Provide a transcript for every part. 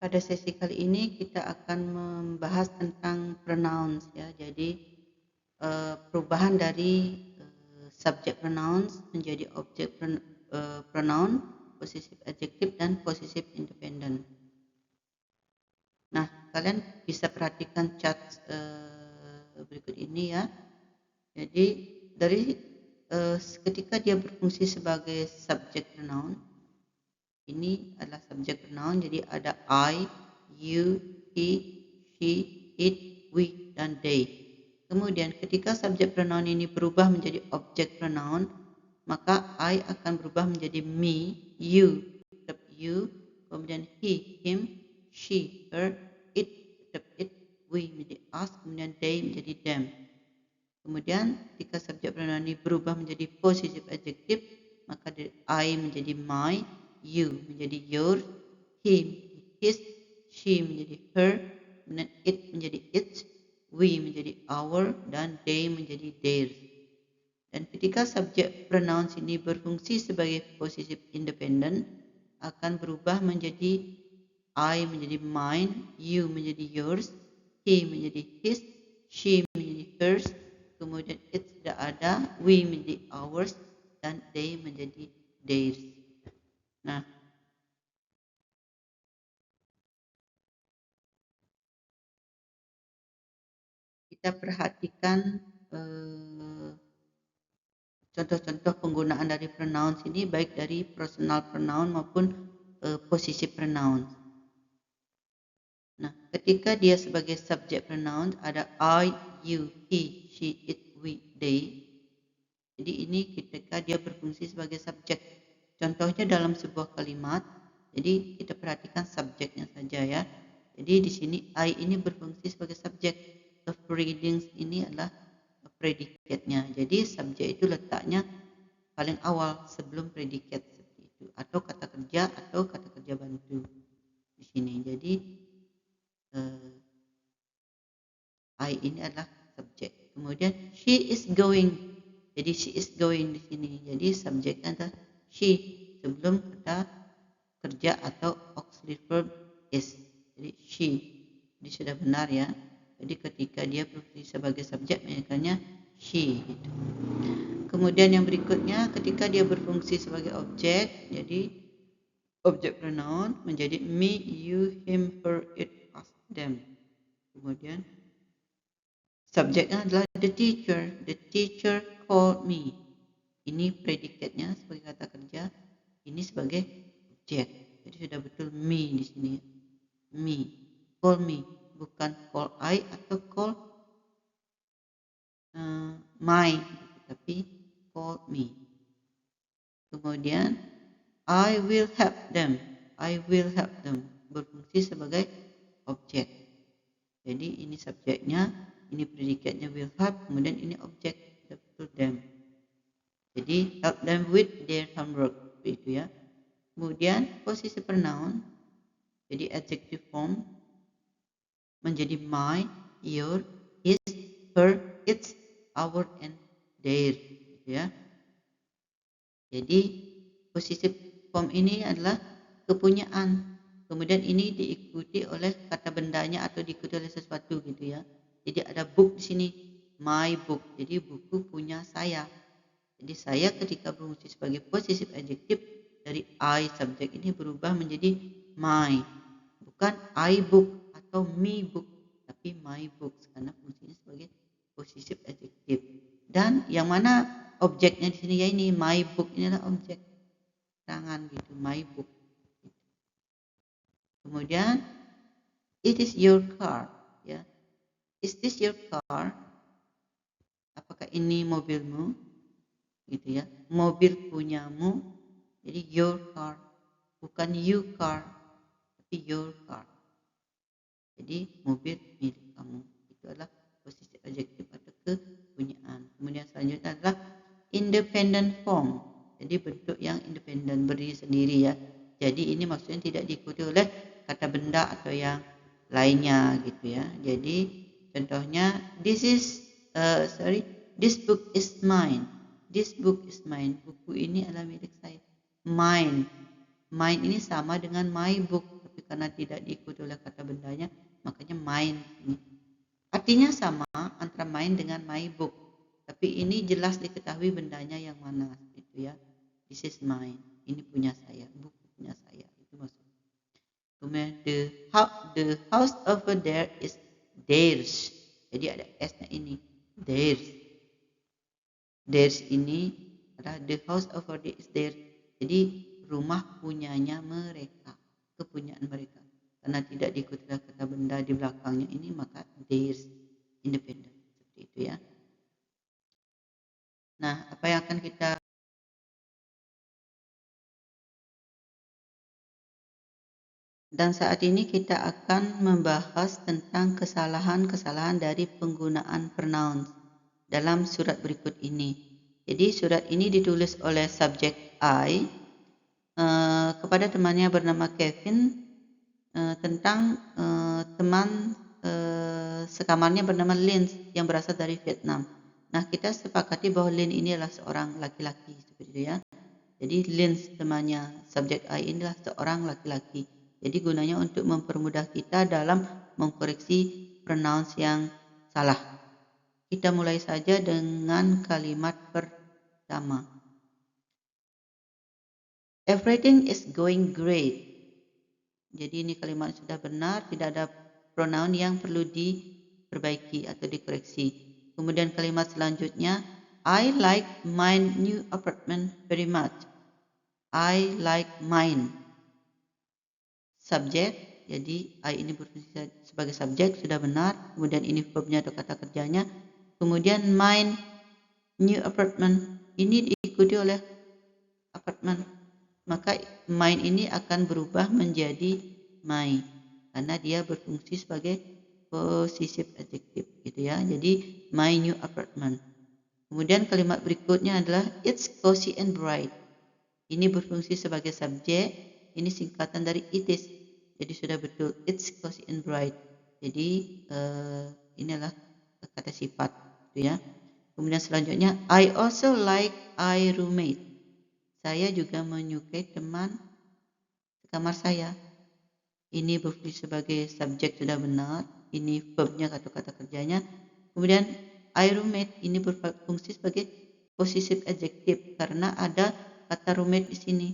Pada sesi kali ini kita akan membahas tentang pronouns ya. Jadi perubahan dari subject pronouns menjadi object pronoun, possessive adjective dan possessive independent. Nah, kalian bisa perhatikan chart berikut ini ya. Jadi dari ketika dia berfungsi sebagai subject pronoun, ini adalah subject pronoun, jadi ada I, you, he, she, it, we, dan they. Kemudian ketika subject pronoun ini berubah menjadi object pronoun, maka I akan berubah menjadi me, you, tetap you, kemudian he, him, she, her, it, tetap it, we menjadi us, kemudian they menjadi them. Kemudian ketika subject pronoun ini berubah menjadi possessive adjective, maka I menjadi my, you menjadi yours, he his, she menjadi her, kemudian it menjadi its, we menjadi our, dan they menjadi theirs. Dan ketika subject pronouns ini berfungsi sebagai possessive independent, akan berubah menjadi I menjadi mine, you menjadi yours, he menjadi his, she menjadi hers, kemudian it sudah ada, we menjadi ours, dan they menjadi theirs. Nah, kita perhatikan contoh-contoh penggunaan dari pronouns ini, baik dari personal pronoun maupun possessive pronoun. Nah, ketika dia sebagai subject pronoun ada I, you, he, she, it, we, they. Jadi ini ketika dia berfungsi sebagai subjek. Contohnya dalam sebuah kalimat. Jadi kita perhatikan subjeknya saja ya. Jadi di sini I ini berfungsi sebagai subjek. Of readings ini adalah predicate-nya. Jadi subjek itu letaknya paling awal sebelum predicate seperti itu. Atau kata kerja atau kata kerja bantu di sini. Jadi I ini adalah subjek. Kemudian she is going. Jadi she is going di sini. Jadi subjeknya adalah she sebelum kata kerja atau auxiliary verb is. Jadi she. Jadi sudah benar ya. Jadi ketika dia berfungsi sebagai subjek, makanya she. Gitu. Kemudian yang berikutnya, ketika dia berfungsi sebagai objek, jadi objek pronoun menjadi me, you, him, her, it, us, them. Kemudian subjeknya adalah the teacher. The teacher called me. Ini predikatnya sebagai kata kerja. Ini sebagai objek. Jadi sudah betul me di sini. Me. Call me. Bukan call I atau call my. Tapi call me. Kemudian I will help them. I will help them. Berfungsi sebagai objek. Jadi ini subjeknya. Ini predikatnya will help, kemudian ini objek to them. Jadi help them with their homework, itu ya. Kemudian possessive pronoun, jadi adjective form menjadi my, your, his, her, its, our, and their, gitu ya. Jadi possessive form ini adalah kepunyaan. Kemudian ini diikuti oleh kata bendanya atau diikuti oleh sesuatu gitu ya. Jadi ada book di sini, my book. Jadi buku punya saya. Jadi saya ketika berfungsi sebagai possessive adjective dari I subjek ini berubah menjadi my. Bukan I book atau me book, tapi my books karena fungsinya sebagai possessive adjective. Dan yang mana objeknya di sini ya ini my book, ini adalah objek. Tangan gitu, my book. Kemudian it is your car, ya. Is this your car? Apakah ini mobilmu? Gitu ya. Mobil punyamu. Jadi your car. Bukan you car, tapi your car. Jadi mobil milik kamu. Itu adalah posisi adjektif atau kepunyaan. Kemudian selanjutnya adalah independent form. Jadi bentuk yang independen, berdiri sendiri ya. Jadi ini maksudnya tidak diikuti oleh kata benda atau yang lainnya gitu ya. Jadi contohnya this book is mine. This book is mine. Buku ini adalah milik saya. Mine. Mine ini sama dengan my book. Tapi karena tidak diikuti oleh kata bendanya, makanya mine. Artinya sama antara mine dengan my book, tapi ini jelas diketahui bendanya yang mana, gitu ya. This is mine, ini punya saya, buku punya saya, itu maksudnya. Kemudian the house over there is theirs, jadi ada s-nya ini, theirs. Theirs ini adalah the house over there is theirs, jadi rumah punyanya mereka, kepunyaan mereka. Karena tidak diikuti kata benda di belakangnya ini, maka theirs, independent, seperti itu ya. Nah, apa yang akan kita dan saat ini kita akan membahas tentang kesalahan-kesalahan dari penggunaan pronouns dalam surat berikut ini. Jadi surat ini ditulis oleh subjek I kepada temannya bernama Kevin tentang teman sekamarnya bernama Lin yang berasal dari Vietnam. Nah, kita sepakati bahwa Lin ini adalah seorang laki-laki, seperti itu ya. Jadi Lin temannya subjek I inilah seorang laki-laki. Jadi gunanya untuk mempermudah kita dalam mengkoreksi pronouns yang salah. Kita mulai saja dengan kalimat pertama. Everything is going great. Jadi ini kalimat sudah benar, tidak ada pronoun yang perlu diperbaiki atau dikoreksi. Kemudian kalimat selanjutnya, I like my new apartment very much. I like mine. Subjek, jadi I ini berfungsi sebagai subjek, sudah benar. Kemudian ini verbnya atau kata kerjanya. Kemudian mine new apartment, ini diikuti oleh apartment. Maka mine ini akan berubah menjadi my, karena dia berfungsi sebagai possessive adjective, gitu ya. Jadi my new apartment. Kemudian kalimat berikutnya adalah it's cozy and bright. Ini berfungsi sebagai subjek, ini singkatan dari it is. Jadi sudah betul, it's cozy and bright. Jadi inilah kata sifat, gitu ya. Kemudian selanjutnya, I also like my roommate. Saya juga menyukai teman sekamar saya. Ini berfungsi sebagai subjek, sudah benar. Ini verbnya atau kata kerjanya. Kemudian my roommate ini berfungsi sebagai possessive adjective karena ada kata roommate di sini.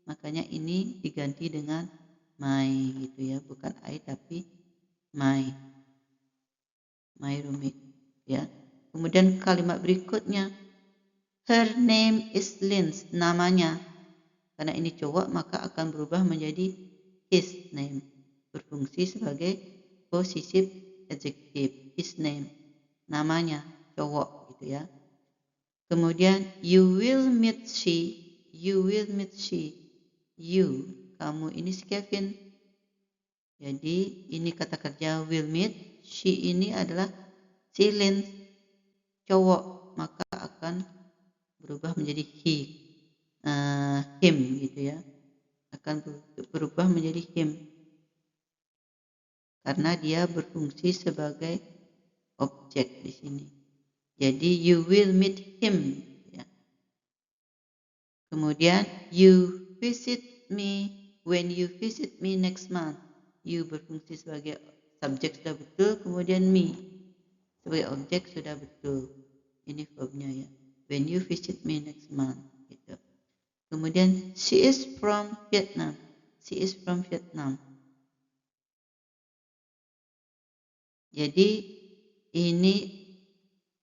Makanya ini diganti dengan my, gitu ya, bukan I tapi my roommate ya. Kemudian kalimat berikutnya, her name is Lin, namanya. Karena ini cowok maka akan berubah menjadi his name, berfungsi sebagai possessive adjective, his name, namanya cowok, gitu ya. Kemudian you will meet she, you, kamu ini si Kevin. Jadi ini kata kerja will meet, she ini adalah si Lin, cowok, maka akan berubah menjadi him, gitu ya. Akan berubah menjadi him karena dia berfungsi sebagai objek di sini. Jadi you will meet him, ya. Kemudian you visit me when you visit me next month. You berfungsi sebagai subjek sudah betul, kemudian me sebagai objek sudah betul. Ini verbnya ya. When you visit me next month, gitu. Kemudian she is from Vietnam. She is from Vietnam. Jadi ini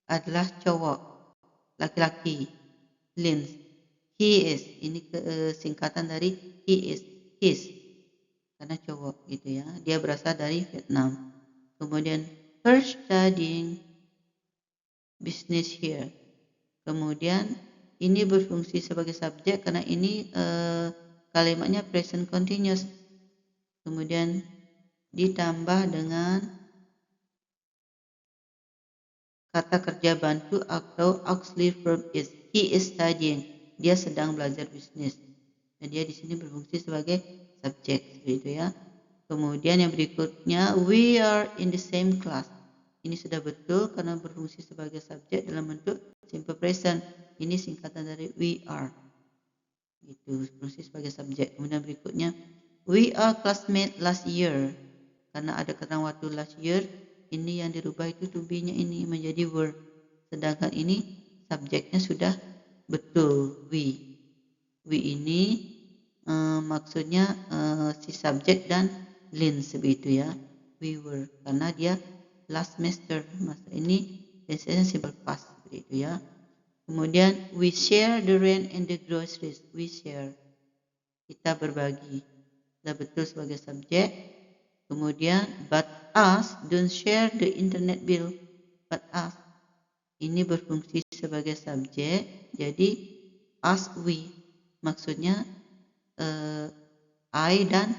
adalah cowok, laki-laki, Lin. He is, ini singkatan dari he is, his, karena cowok, gitu ya. Dia berasal dari Vietnam. Kemudian her studying business here. Kemudian ini berfungsi sebagai subjek karena ini kalimatnya present continuous. Kemudian ditambah dengan kata kerja bantu atau auxiliary verb is. He is studying. Dia sedang belajar bisnis. Dan dia di sini berfungsi sebagai subjek, gitu ya. Kemudian yang berikutnya, we are in the same class. Ini sudah betul karena berfungsi sebagai subjek dalam bentuk simple present. Ini singkatan dari we are. Itu berfungsi sebagai subjek. Kemudian berikutnya, we are classmates last year. Karena ada keterangan waktu last year, ini yang dirubah itu to be-nya ini menjadi were. Sedangkan ini subjeknya sudah betul, we. We ini maksudnya si subjek dan lens begitu ya. We were, karena dia last semester. Masa ini biasanya simple past begitu ya. Kemudian we share the rent and the groceries. We share, kita berbagi. Sudah betul sebagai subjek. Kemudian but us don't share the internet bill. But us ini berfungsi sebagai subjek. Jadi us we maksudnya I dan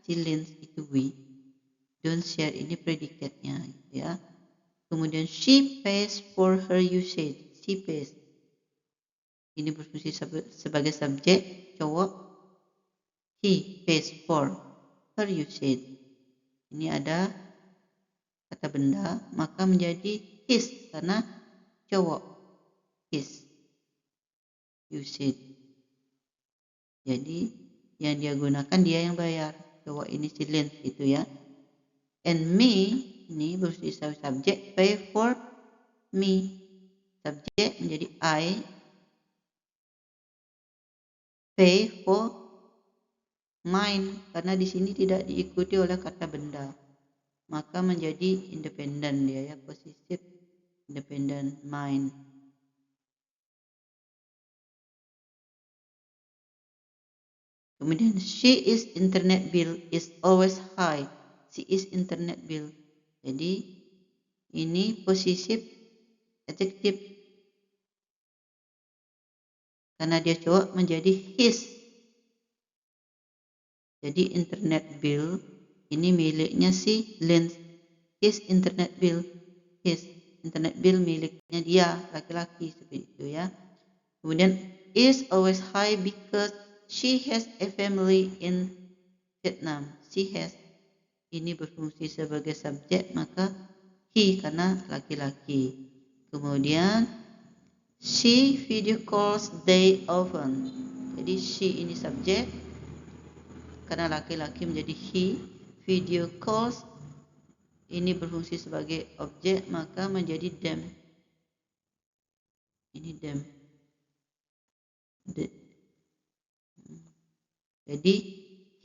si Lens itu we. Don't share ini predikatnya ya. Kemudian she pays for her usage. She pays ini berfungsi sebagai subjek cowok. He pays for her usage. Ini ada kata benda, maka menjadi his karena cowok. His usage. Jadi yang dia gunakan dia yang bayar. Cowok ini si Lens itu ya. And me ini berfungsi sebagai subjek, pay for me. Subjek menjadi I pay for mine karena di sini tidak diikuti oleh kata benda, maka menjadi independen dia ya, posesif independen mine. Kemudian she is internet bill is always high. She is internet bill. Jadi ini posesif adjektif karena dia cowok menjadi his. Jadi internet bill ini miliknya si Lens. His internet bill. His internet bill miliknya dia, laki-laki seperti itu ya. Kemudian is always high because she has a family in Vietnam. She has ini berfungsi sebagai subjek, maka he karena laki-laki. Kemudian she video calls they often. Jadi she ini subjek karena laki-laki menjadi he. Video calls ini berfungsi sebagai objek, maka menjadi them. Ini them. Jadi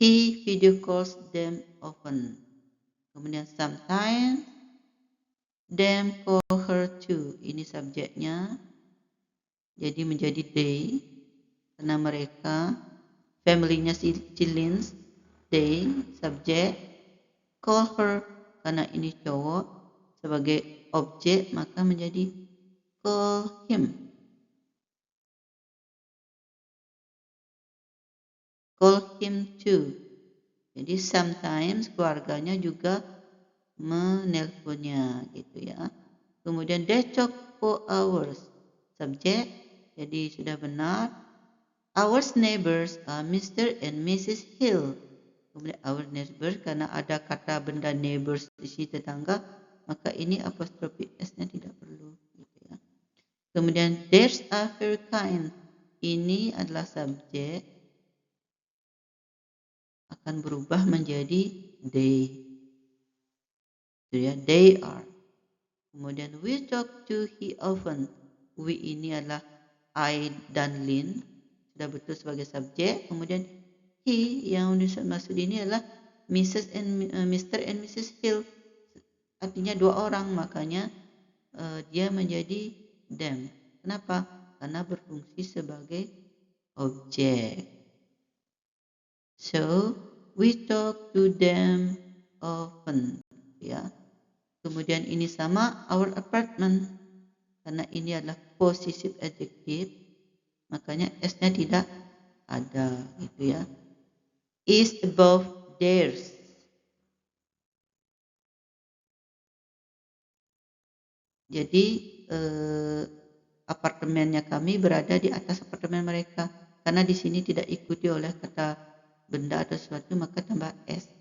he video calls them often. Kemudian sometimes them call her too. Ini subjeknya. Jadi menjadi they karena mereka family-nya si Lens. They subjek, call her karena ini cowok sebagai objek, maka menjadi call him. Call him too. Jadi sometimes keluarganya juga menelponnya gitu ya. Kemudian they talk for hours. Subjek, jadi sudah benar. Our neighbors are Mr. and Mrs. Hill. Kemudian our neighbors karena ada kata benda neighbors di sini tetangga, maka ini apostrofi s-nya tidak perlu gitu ya. Kemudian theirs are very kind. Ini adalah subjek akan berubah menjadi they. Itu ya, they are. Kemudian we talk to he often. We ini adalah I dan Lin, sudah betul sebagai subjek. Kemudian he yang dimaksud ini adalah Mrs. and Mr. and Mrs. Hill. Artinya dua orang, makanya dia menjadi them. Kenapa? Karena berfungsi sebagai objek. So we talk to them often. Ya. Kemudian ini sama our apartment. Karena ini adalah possessive adjective, makanya s-nya tidak ada gitu ya. Is above theirs. Jadi apartemennya kami berada di atas apartemen mereka. Karena di sini tidak ikuti oleh kata benda atau sesuatu, maka tambah s.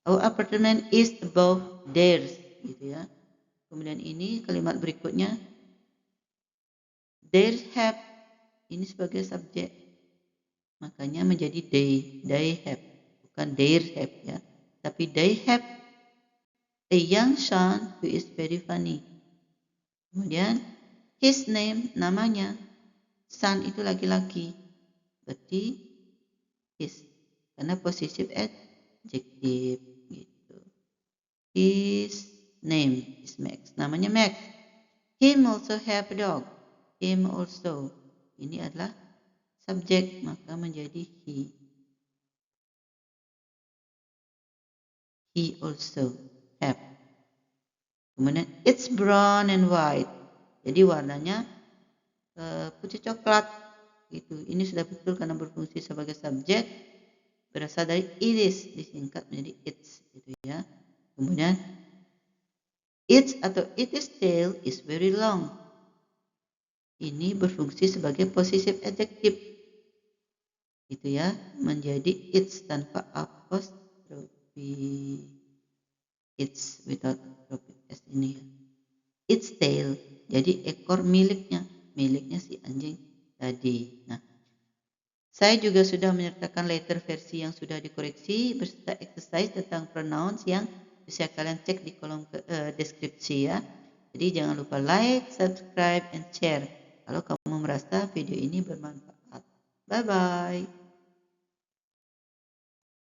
Our apartment is above theirs gitu ya. Kemudian ini kalimat berikutnya they have ini sebagai subjek, makanya menjadi they have, bukan their have ya, tapi they have a young son who is very funny. Kemudian his name, namanya, son itu laki-laki, berarti his, karena possessive adjective gitu. His name is Max, namanya Max. Him also have a dog, him also, ini adalah subjek, maka menjadi he. He also have. Kemudian it's brown and white, jadi warnanya putih coklat gitu. Ini sudah betul karena berfungsi sebagai subjek, berasal dari it is, disingkat menjadi it's gitu ya. Kemudian its atau it is tail is very long, ini berfungsi sebagai possessive adjective gitu ya, menjadi its tanpa apostrophe, its without apostrophe s ini ya. Its tail, jadi ekor miliknya si anjing tadi. Nah, saya juga sudah menyertakan letter versi yang sudah dikoreksi beserta exercise tentang pronouns yang bisa kalian cek di kolom deskripsi ya. Jadi jangan lupa like, subscribe, and share kalau kamu merasa video ini bermanfaat. Bye-bye.